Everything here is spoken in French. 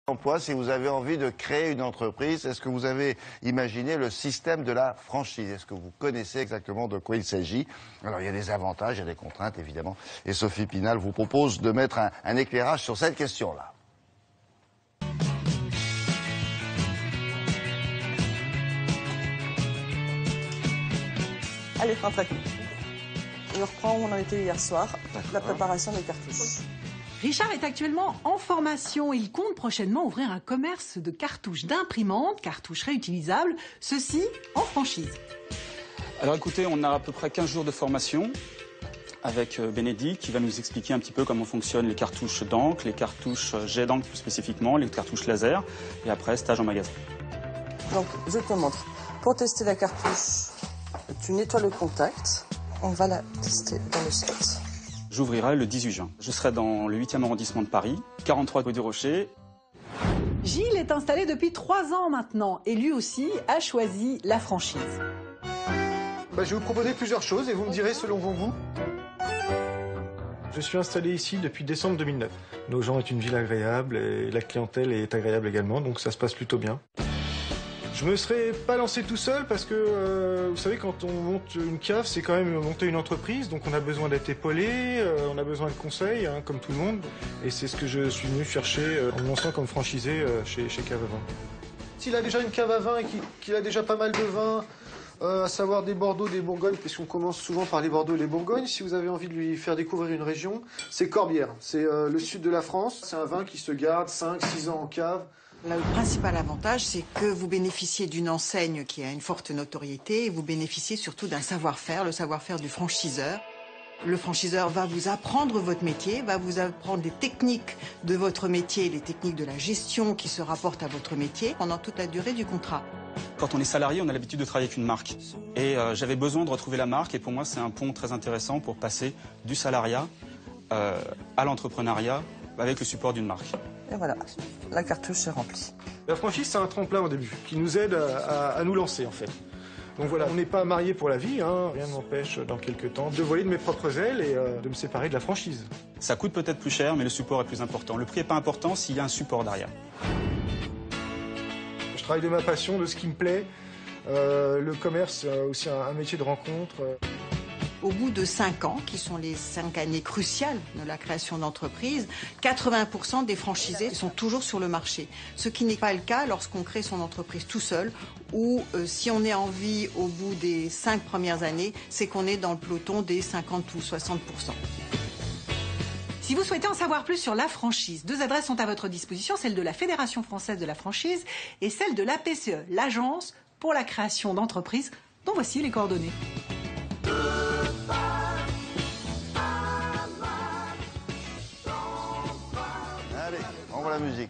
Emploi, si vous avez envie de créer une entreprise, est-ce que vous avez imaginé le système de la franchise? Est-ce que vous connaissez exactement de quoi il s'agit? Alors, il y a des avantages, il y a des contraintes, évidemment. Et Sophie Pinal vous propose de mettre un éclairage sur cette question-là. Allez, rentrez. Je reprends où on en était hier soir, la préparation des cartouches. Richard est actuellement en formation. Il compte prochainement ouvrir un commerce de cartouches d'imprimantes, cartouches réutilisables, ceci en franchise. Alors écoutez, on a à peu près 15 jours de formation avec Bénédicte qui va nous expliquer un petit peu comment fonctionnent les cartouches d'encre, les cartouches jet d'encre plus spécifiquement, les cartouches laser et après stage en magasin. Donc je te montre. Pour tester la cartouche, tu nettoies le contact. On va la tester dans le slot. J'ouvrirai le 18 juin. Je serai dans le 8e arrondissement de Paris, 43 rue du Rocher. Gilles est installé depuis 3 ans maintenant et lui aussi a choisi la franchise. Je vais vous proposer plusieurs choses et vous me direz selon vos goûts. Je suis installé ici depuis décembre 2009. Nogent est une ville agréable et la clientèle est agréable également, donc ça se passe plutôt bien. Je me serais pas lancé tout seul parce que, vous savez, quand on monte une cave, c'est quand même monter une entreprise. Donc on a besoin d'être épaulé, on a besoin de conseils, hein, comme tout le monde. Et c'est ce que je suis venu chercher en me lançant comme franchisé chez Cave à Vin. S'il a déjà une cave à vin et qu'il a déjà pas mal de vins, à savoir des Bordeaux, des Bourgognes, puisqu'on commence souvent par les Bordeaux et les Bourgognes, si vous avez envie de lui faire découvrir une région, c'est Corbière. C'est le sud de la France. C'est un vin qui se garde 5-6 ans en cave. Le principal avantage, c'est que vous bénéficiez d'une enseigne qui a une forte notoriété et vous bénéficiez surtout d'un savoir-faire, le savoir-faire du franchiseur. Le franchiseur va vous apprendre votre métier, va vous apprendre les techniques de votre métier, les techniques de la gestion qui se rapportent à votre métier pendant toute la durée du contrat. Quand on est salarié, on a l'habitude de travailler avec une marque. Et j'avais besoin de retrouver la marque et pour moi, c'est un pont très intéressant pour passer du salariat à l'entrepreneuriat avec le support d'une marque. Et voilà, la cartouche est remplie. La franchise, c'est un tremplin au début, qui nous aide à nous lancer, en fait. Donc voilà, on n'est pas mariés pour la vie, hein. Rien ne m'empêche, dans quelques temps, de voler de mes propres ailes et de me séparer de la franchise. Ça coûte peut-être plus cher, mais le support est plus important. Le prix n'est pas important s'il y a un support derrière. Je travaille de ma passion, de ce qui me plaît. Le commerce, aussi un métier de rencontre. Au bout de 5 ans, qui sont les 5 années cruciales de la création d'entreprise, 80% des franchisés sont toujours sur le marché. Ce qui n'est pas le cas lorsqu'on crée son entreprise tout seul ou si on est en vie au bout des 5 premières années, c'est qu'on est dans le peloton des 50 ou 60%. Si vous souhaitez en savoir plus sur la franchise, 2 adresses sont à votre disposition, celle de la Fédération française de la franchise et celle de l'APCE, l'Agence pour la création d'entreprises, dont voici les coordonnées. Allez, on voit la musique.